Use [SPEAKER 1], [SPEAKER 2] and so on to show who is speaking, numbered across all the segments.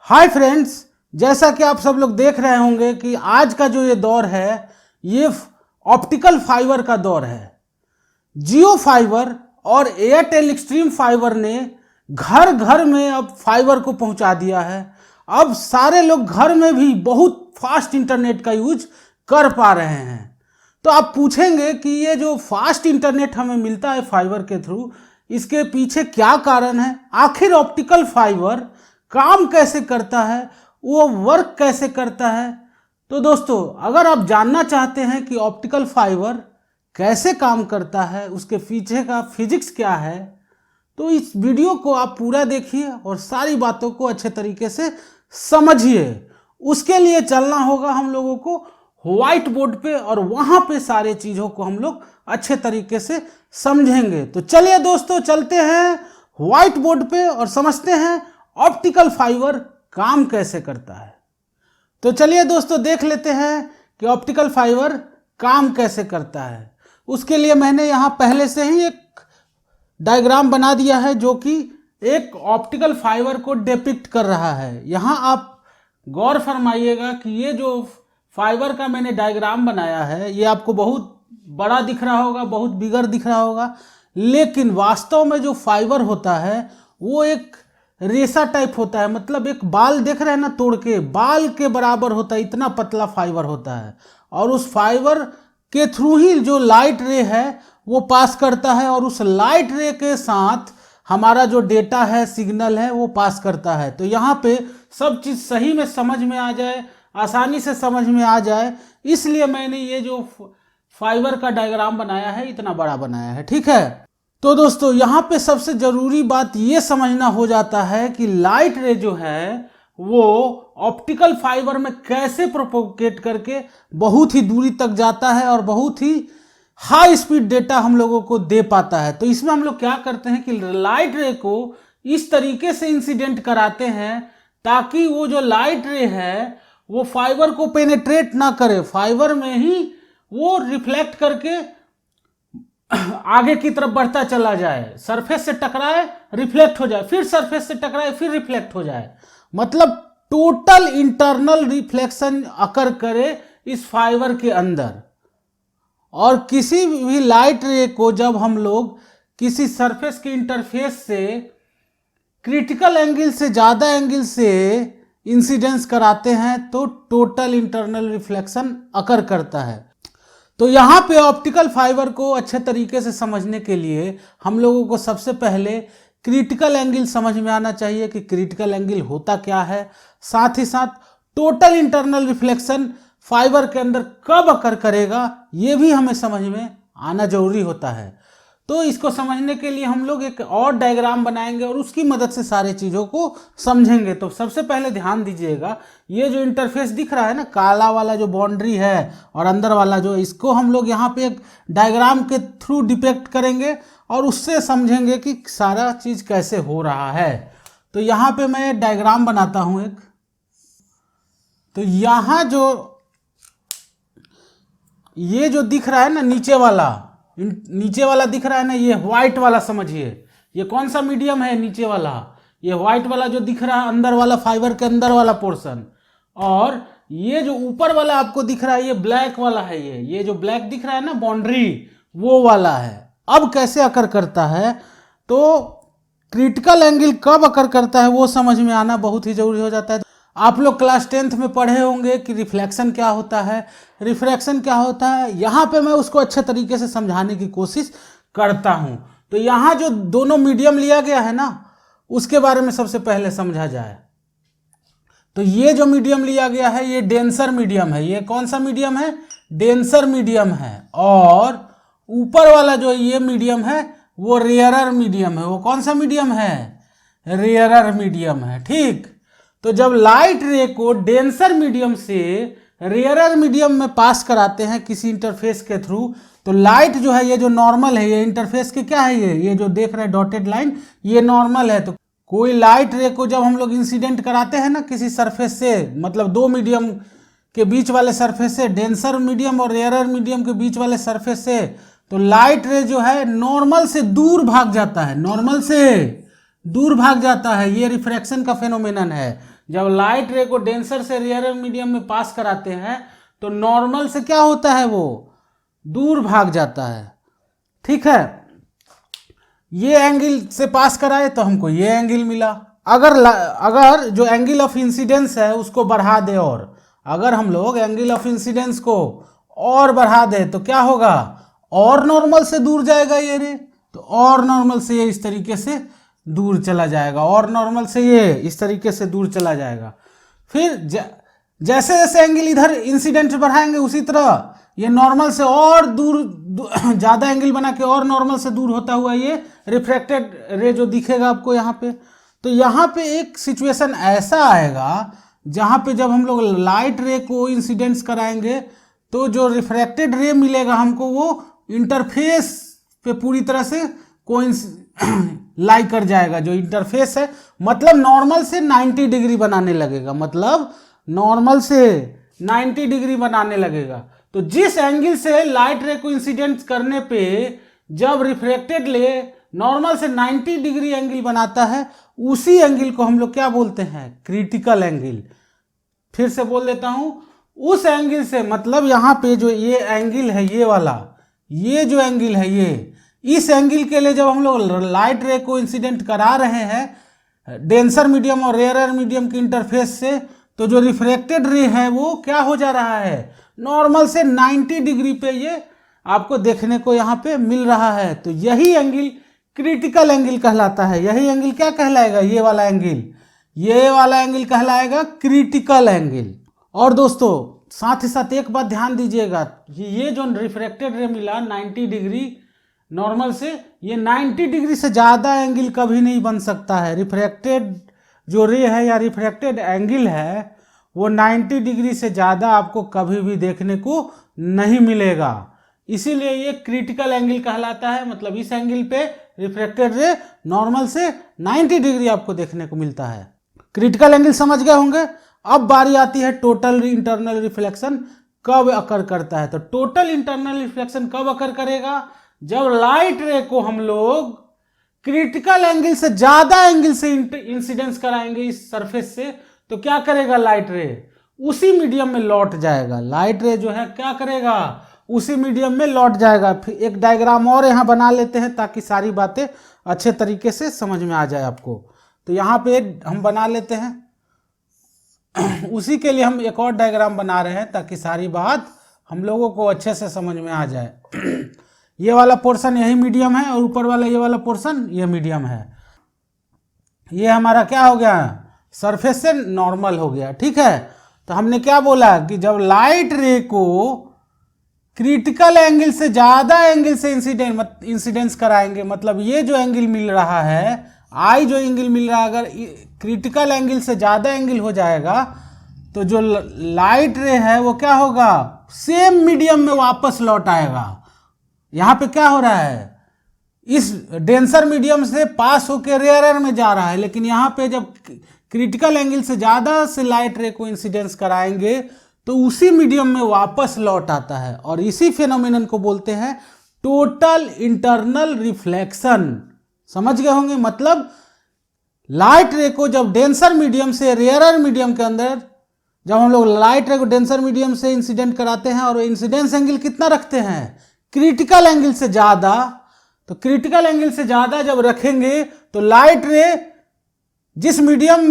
[SPEAKER 1] Hi friends, जैसा कि आप सब लोग देख रहे होंगे कि आज का जो ये दौर है ये ऑप्टिकल फाइबर का दौर है। जियो फाइबर और एयरटेल एक्सट्रीम फाइबर ने घर घर में अब फाइबर को पहुंचा दिया है। अब सारे लोग घर में भी बहुत फास्ट इंटरनेट का यूज कर पा रहे हैं। तो आप पूछेंगे कि ये जो फास्ट इंटरनेट हमें मिलता है फाइबर के थ्रू, इसके पीछे क्या कारण है? आखिर ऑप्टिकल फाइबर काम कैसे करता है, वो वर्क कैसे करता है? तो दोस्तों, अगर आप जानना चाहते हैं कि ऑप्टिकल फाइबर कैसे काम करता है, उसके पीछे का फिजिक्स क्या है, तो इस वीडियो को आप पूरा देखिए और सारी बातों को अच्छे तरीके से समझिए। उसके लिए चलना होगा हम लोगों को व्हाइट बोर्ड पे, और वहां पे सारे चीजों को हम लोग अच्छे तरीके से समझेंगे। तो चलिए दोस्तों, चलते हैं व्हाइट बोर्ड पे और समझते हैं ऑप्टिकल फाइबर काम कैसे करता है। तो चलिए दोस्तों, देख लेते हैं कि ऑप्टिकल फाइबर काम कैसे करता है। उसके लिए मैंने यहाँ पहले से ही एक डायग्राम बना दिया है जो कि एक ऑप्टिकल फाइबर को डिपिक्ट कर रहा है। यहाँ आप गौर फरमाइएगा कि ये जो फाइबर का मैंने डायग्राम बनाया है ये आपको बहुत बड़ा दिख रहा होगा, बहुत बिगर दिख रहा होगा, लेकिन वास्तव में जो फाइबर होता है वो एक रेशा टाइप होता है। मतलब एक बाल देख रहे हैं ना, तोड़ के बाल के बराबर होता है, इतना पतला फाइबर होता है। और उस फाइबर के थ्रू ही जो लाइट रे है वो पास करता है, और उस लाइट रे के साथ हमारा जो डेटा है, सिग्नल है, वो पास करता है। तो यहाँ पे सब चीज़ सही में समझ में आ जाए, आसानी से समझ में आ जाए, इसलिए मैंने ये जो फाइबर का डायग्राम बनाया है इतना बड़ा बनाया है। ठीक है, तो दोस्तों यहाँ पे सबसे जरूरी बात ये समझना हो जाता है कि लाइट रे जो है वो ऑप्टिकल फाइबर में कैसे प्रोपोगेट करके बहुत ही दूरी तक जाता है और बहुत ही हाई स्पीड डेटा हम लोगों को दे पाता है। तो इसमें हम लोग क्या करते हैं कि लाइट रे को इस तरीके से इंसिडेंट कराते हैं ताकि वो जो लाइट रे है वो फाइबर को पेनेट्रेट ना करे, फाइबर में ही वो रिफ्लेक्ट करके आगे की तरफ बढ़ता चला जाए, सरफेस से टकराए, रिफ्लेक्ट हो जाए, फिर सरफेस से टकराए, फिर रिफ्लेक्ट हो जाए। मतलब टोटल इंटरनल रिफ्लेक्शन अकर करे इस फाइबर के अंदर। और किसी भी लाइट रे को जब हम लोग किसी सरफेस के इंटरफेस से क्रिटिकल एंगल से ज़्यादा एंगल से इंसिडेंस कराते हैं तो टोटल इंटरनल रिफ्लेक्शन अकर करता है। तो यहाँ पे ऑप्टिकल फाइबर को अच्छे तरीके से समझने के लिए हम लोगों को सबसे पहले क्रिटिकल एंगल समझ में आना चाहिए कि क्रिटिकल एंगल होता क्या है, साथ ही साथ टोटल इंटरनल रिफ्लेक्शन फाइबर के अंदर कब अकर करेगा ये भी हमें समझ में आना जरूरी होता है। तो इसको समझने के लिए हम लोग एक और डायग्राम बनाएंगे और उसकी मदद से सारे चीज़ों को समझेंगे। तो सबसे पहले ध्यान दीजिएगा, ये जो इंटरफेस दिख रहा है ना, काला वाला जो बाउंड्री है और अंदर वाला जो, इसको हम लोग यहाँ पे एक डायग्राम के थ्रू डिपेक्ट करेंगे और उससे समझेंगे कि सारा चीज़ कैसे हो रहा है। तो यहाँ पे मैं डायग्राम बनाता हूँ एक। तो यहाँ जो ये जो दिख रहा है ना, नीचे वाला दिख रहा है ना, ये व्हाइट वाला समझिए। ये कौन सा मीडियम है? नीचे वाला। ये व्हाइट वाला जो दिख रहा है अंदर वाला, फाइबर के अंदर वाला पोर्शन। और ये जो ऊपर वाला आपको दिख रहा है ये ब्लैक वाला है। ये जो ब्लैक दिख रहा है ना, बाउंड्री, वो वाला है। अब कैसे अकर करता है, तो क्रिटिकल एंगल कब अकर करता है वो समझ में आना बहुत ही जरूरी हो जाता है। आप लोग क्लास 10th में पढ़े होंगे कि रिफ्लेक्शन क्या होता है, रिफ्रैक्शन क्या होता है। यहाँ पे मैं उसको अच्छे तरीके से समझाने की कोशिश करता हूँ। तो यहाँ जो दोनों मीडियम लिया गया है ना, उसके बारे में सबसे पहले समझा जाए। तो ये जो मीडियम लिया गया है ये डेंसर मीडियम है। ये कौन सा मीडियम है? डेंसर मीडियम है। और ऊपर वाला जो ये मीडियम है वो रेयरर मीडियम है। वो कौन सा मीडियम है? रेयरर मीडियम है। ठीक, तो जब लाइट रे को डेंसर मीडियम से रेयरर मीडियम में पास कराते हैं किसी इंटरफेस के थ्रू, तो लाइट जो है, ये जो नॉर्मल है, ये इंटरफेस के क्या है, ये जो देख रहे हैं डॉटेड लाइन, ये नॉर्मल है। तो कोई लाइट रे को जब हम लोग इंसिडेंट कराते हैं ना किसी सरफेस से, मतलब दो मीडियम के बीच वाले सरफेस से, डेंसर मीडियम और रेयरर मीडियम के बीच वाले सरफेस से, तो लाइट रे जो है नॉर्मल से दूर भाग जाता है, नॉर्मल से दूर भाग जाता है। ये रिफ्रैक्शन का फेनोमेनन है। जब लाइट रे को डेंसर से रेयर मीडियम में पास कराते हैं तो नॉर्मल से क्या होता है, वो दूर भाग जाता है। ठीक है, ये एंगल से पास कराए तो हमको ये एंगल मिला। अगर जो एंगल ऑफ इंसिडेंस है उसको बढ़ा दे, और अगर हम लोग एंगल ऑफ इंसिडेंस को और बढ़ा दे तो क्या होगा, और नॉर्मल से दूर जाएगा ये रे, तो और नॉर्मल से ये इस तरीके से दूर चला जाएगा, और नॉर्मल से ये इस तरीके से दूर चला जाएगा। फिर जैसे जैसे एंगल इधर इंसिडेंट बढ़ाएंगे उसी तरह ये नॉर्मल से और दूर ज़्यादा एंगल बना के और नॉर्मल से दूर होता हुआ ये रिफ्रैक्टेड रे जो दिखेगा आपको यहाँ पे। तो यहाँ पे एक सिचुएशन ऐसा आएगा जहाँ पे जब हम लोग लाइट रे को इंसिडेंस कराएंगे तो जो रिफ्रैक्टेड रे मिलेगा हमको वो इंटरफेस पे पूरी तरह से लाई कर जाएगा। जो इंटरफेस है मतलब नॉर्मल से 90 डिग्री बनाने लगेगा, मतलब नॉर्मल से 90 डिग्री बनाने लगेगा। तो जिस एंगल से लाइट रे को इंसिडेंट करने पे जब रिफ्रैक्टेड रे नॉर्मल से 90 डिग्री एंगल बनाता है उसी एंगल को हम लोग क्या बोलते हैं, क्रिटिकल एंगल। फिर से बोल देता हूं, उस एंगल से मतलब यहाँ पे जो ये एंगल है ये वाला, ये जो एंगल है ये, इस एंगल के लिए जब हम लोग लाइट रे को इंसिडेंट करा रहे हैं डेंसर मीडियम और रेयर मीडियम के इंटरफेस से, तो जो रिफ्रैक्टेड रे है वो क्या हो जा रहा है, नॉर्मल से 90 डिग्री पे ये आपको देखने को यहाँ पे मिल रहा है। तो यही एंगल क्रिटिकल एंगल कहलाता है। यही एंगल क्या कहलाएगा, ये वाला एंगल, ये वाला एंगल कहलाएगा क्रिटिकल एंगल। और दोस्तों साथ ही साथ एक बात ध्यान दीजिएगा, ये जो रिफ्रैक्टेड रे मिला 90 डिग्री नॉर्मल से, ये 90 डिग्री से ज़्यादा एंगल कभी नहीं बन सकता है। रिफ्रैक्टेड जो रे है या रिफ्रैक्टेड एंगल है वो 90 डिग्री से ज़्यादा आपको कभी भी देखने को नहीं मिलेगा, इसीलिए ये क्रिटिकल एंगल कहलाता है। मतलब इस एंगल पे रिफ्रैक्टेड रे नॉर्मल से 90 डिग्री आपको देखने को मिलता है। क्रिटिकल एंगल समझ गए होंगे। अब बारी आती है टोटल इंटरनल रिफ्लेक्शन कब अकर करता है। तो टोटल इंटरनल रिफ्लेक्शन कब अकर करेगा, जब लाइट रे को हम लोग क्रिटिकल एंगल से ज्यादा एंगल से इंसिडेंस कराएंगे इस सरफेस से, तो क्या करेगा लाइट रे, उसी मीडियम में लौट जाएगा। लाइट रे जो है क्या करेगा, उसी मीडियम में लौट जाएगा। फिर एक डायग्राम और यहाँ बना लेते हैं ताकि सारी बातें अच्छे तरीके से समझ में आ जाए आपको। तो यहाँ पे हम बना लेते हैं उसी के लिए हम एक और डायग्राम बना रहे हैं ताकि सारी बात हम लोगों को अच्छे से समझ में आ जाए। ये वाला पोर्शन यही मीडियम है और ऊपर वाला ये वाला पोर्शन ये मीडियम है। ये हमारा क्या हो गया, सरफेस से नॉर्मल हो गया। ठीक है, तो हमने क्या बोला कि जब लाइट रे को क्रिटिकल एंगल से ज्यादा एंगल से इंसिडेंस कराएंगे, मतलब ये जो एंगल मिल रहा है, आई जो एंगल मिल रहा है, अगर क्रिटिकल एंगल से ज्यादा एंगल हो जाएगा तो जो लाइट रे है वो क्या होगा, सेम मीडियम में वापस लौट आएगा। यहाँ पे क्या हो रहा है, इस डेंसर मीडियम से पास होकर रेयर में जा रहा है, लेकिन यहाँ पे जब क्रिटिकल एंगल से ज्यादा से लाइट रे को इंसिडेंस कराएंगे तो उसी मीडियम में वापस लौट आता है। और इसी फेनोमेनन को बोलते हैं टोटल इंटरनल रिफ्लेक्शन। समझ गए होंगे, मतलब लाइट रे को जब डेंसर मीडियम से रेयर मीडियम के अंदर, जब हम लोग लाइट रे को डेंसर मीडियम से इंसिडेंट कराते हैं और इंसिडेंस एंगल कितना रखते हैं, क्रिटिकल एंगल से ज्यादा, तो क्रिटिकल एंगल से ज्यादा जब रखेंगे तो लाइट रे जिस मीडियम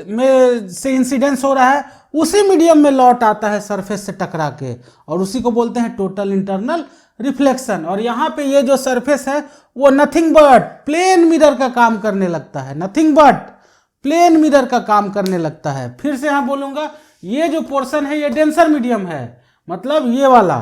[SPEAKER 1] में से इंसिडेंस हो रहा है उसी मीडियम में लौट आता है सरफेस से टकरा के, और उसी को बोलते हैं टोटल इंटरनल रिफ्लेक्शन। और यहाँ पे ये जो सरफेस है वो नथिंग बट प्लेन मिरर का काम करने लगता है, नथिंग बट प्लेन मिरर का काम करने लगता है। फिर से यहाँ बोलूंगा, ये जो पोर्शन है ये डेंसर मीडियम है, मतलब ये वाला,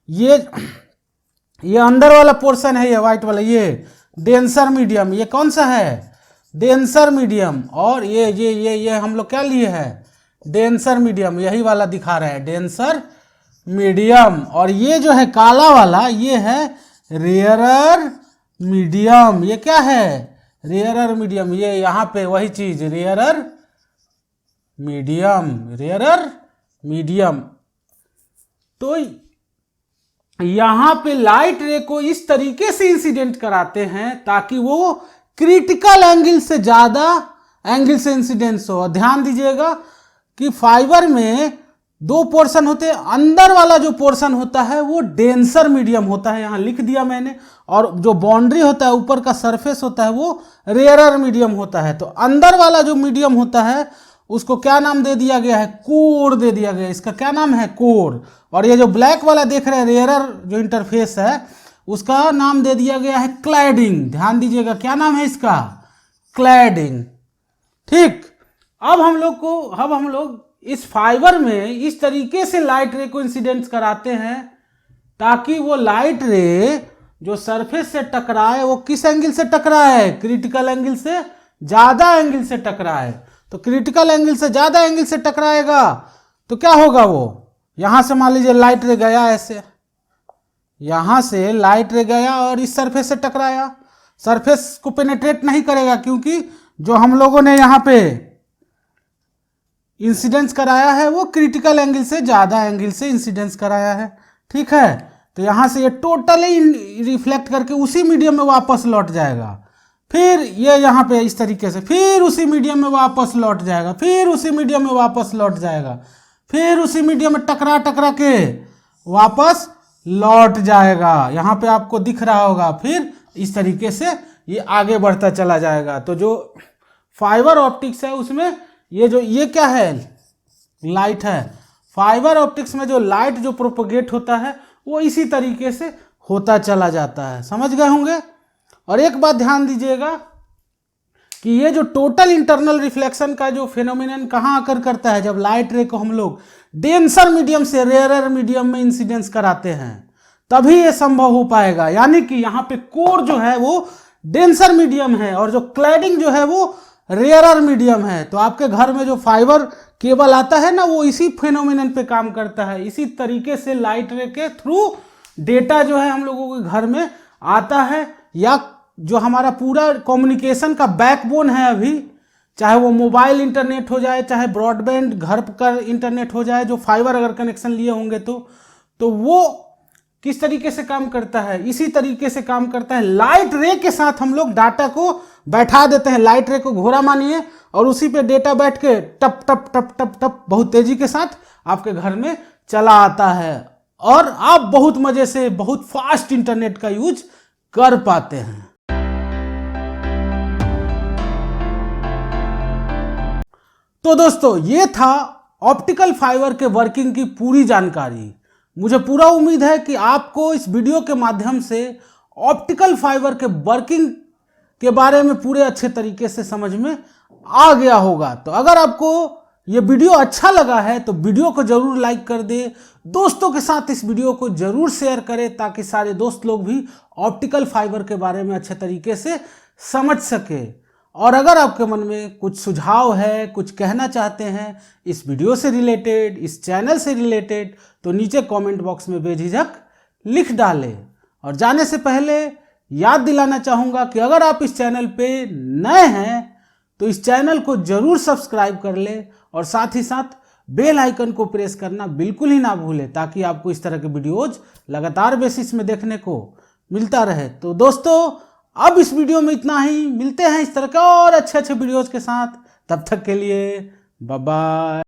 [SPEAKER 1] ये अंदर वाला पोर्शन है, ये व्हाइट वाला, ये डेंसर मीडियम। ये कौन सा है, डेंसर मीडियम। और ये हम लोग क्या लिए है, डेंसर मीडियम, यही वाला दिखा रहा है, डेंसर मीडियम। और ये जो है काला वाला ये है रेयरर मीडियम। ये क्या है, रेयरर मीडियम। ये यहाँ पे वही चीज, रेयरर मीडियम, रेयरर मीडियम। तो यहाँ पे लाइट रे को इस तरीके से इंसिडेंट कराते हैं ताकि वो क्रिटिकल एंगल से ज्यादा एंगल से इंसिडेंस हो। ध्यान दीजिएगा कि फाइबर में दो पोर्शन होते हैं, अंदर वाला जो पोर्शन होता है वो डेंसर मीडियम होता है, यहाँ लिख दिया मैंने, और जो बाउंड्री होता है ऊपर का सरफेस होता है वो रेयरर मीडियम होता है। तो अंदर वाला जो मीडियम होता है उसको क्या नाम दे दिया गया है, कोर दे दिया गया है। इसका क्या नाम है, कोर। और ये जो ब्लैक वाला देख रहे हैं रेयरर जो इंटरफेस है उसका नाम दे दिया गया है क्लैडिंग। ध्यान दीजिएगा क्या नाम है इसका, क्लैडिंग। ठीक, अब हम लोग इस फाइबर में इस तरीके से लाइट रे को इंसिडेंट कराते हैं ताकि वो लाइट रे जो सरफेस से टकराए वो किस एंगल से टकराए, क्रिटिकल एंगल से ज्यादा एंगल से टकराए। तो क्रिटिकल एंगल से ज्यादा एंगल से टकराएगा तो क्या होगा, वो यहां से मान लीजिए लाइट रे गया, ऐसे यहां से लाइट रे गया और इस सरफेस से टकराया, सरफेस को पेनेट्रेट नहीं करेगा क्योंकि जो हम लोगों ने यहाँ पे इंसिडेंस कराया है वो क्रिटिकल एंगल से ज्यादा एंगल से इंसिडेंस कराया है। ठीक है, तो यहां से ये टोटली रिफ्लेक्ट करके उसी मीडियम में वापस लौट जाएगा, फिर ये यहाँ पे इस तरीके से फिर उसी मीडियम में वापस लौट जाएगा, फिर उसी मीडियम में वापस लौट जाएगा, फिर उसी मीडियम में टकरा टकरा के वापस लौट जाएगा। यहाँ पे आपको दिख रहा होगा, फिर इस तरीके से ये आगे बढ़ता चला जाएगा। तो जो फाइबर ऑप्टिक्स है उसमें ये क्या है, लाइट है। फाइबर ऑप्टिक्स में जो लाइट जो प्रोपोगेट होता है वो इसी तरीके से होता चला जाता है, समझ गए होंगे। और एक बात ध्यान दीजिएगा कि ये जो टोटल इंटरनल रिफ्लेक्शन का जो फिनोमिनन कहाँ आकर करता है, जब लाइट रे को हम लोग डेंसर मीडियम से रेयरर मीडियम में इंसिडेंस कराते हैं तभी ये संभव हो पाएगा। यानी कि यहाँ पे कोर जो है वो डेंसर मीडियम है और जो क्लैडिंग जो है वो रेयरर मीडियम है। तो आपके घर में जो फाइबर केबल आता है ना वो इसी फिनोमिनन पे काम करता है। इसी तरीके से लाइट रे के थ्रू डेटा जो है हम लोगों के घर में आता है, या जो हमारा पूरा कम्युनिकेशन का बैकबोन है अभी, चाहे वो मोबाइल इंटरनेट हो जाए, चाहे ब्रॉडबैंड घर का इंटरनेट हो जाए, जो फाइबर अगर कनेक्शन लिए होंगे तो वो किस तरीके से काम करता है, इसी तरीके से काम करता है। लाइट रे के साथ हम लोग डाटा को बैठा देते हैं, लाइट रे को घोड़ा मानिए और उसी पे डेटा बैठ के टप टप टप टप टप बहुत तेजी के साथ आपके घर में चला आता है और आप बहुत मजे से बहुत फास्ट इंटरनेट का यूज कर पाते हैं। तो दोस्तों ये था ऑप्टिकल फाइबर के वर्किंग की पूरी जानकारी। मुझे पूरा उम्मीद है कि आपको इस वीडियो के माध्यम से ऑप्टिकल फाइबर के वर्किंग के बारे में पूरे अच्छे तरीके से समझ में आ गया होगा। तो अगर आपको ये वीडियो अच्छा लगा है तो वीडियो को जरूर लाइक कर दे, दोस्तों के साथ इस वीडियो को जरूर शेयर करें ताकि सारे दोस्त लोग भी ऑप्टिकल फाइबर के बारे में अच्छे तरीके से समझ सके। और अगर आपके मन में कुछ सुझाव है, कुछ कहना चाहते हैं इस वीडियो से रिलेटेड, इस चैनल से रिलेटेड, तो नीचे कमेंट बॉक्स में बेझिझक लिख डालें। और जाने से पहले याद दिलाना चाहूँगा कि अगर आप इस चैनल पे नए हैं तो इस चैनल को जरूर सब्सक्राइब कर लें और साथ ही साथ बेल आइकन को प्रेस करना बिल्कुल ही ना भूलें ताकि आपको इस तरह के वीडियोज लगातार बेसिस में देखने को मिलता रहे। तो दोस्तों अब इस वीडियो में इतना ही, मिलते हैं इस तरह के और अच्छे वीडियोज के साथ। तब तक के लिए बाय बाय।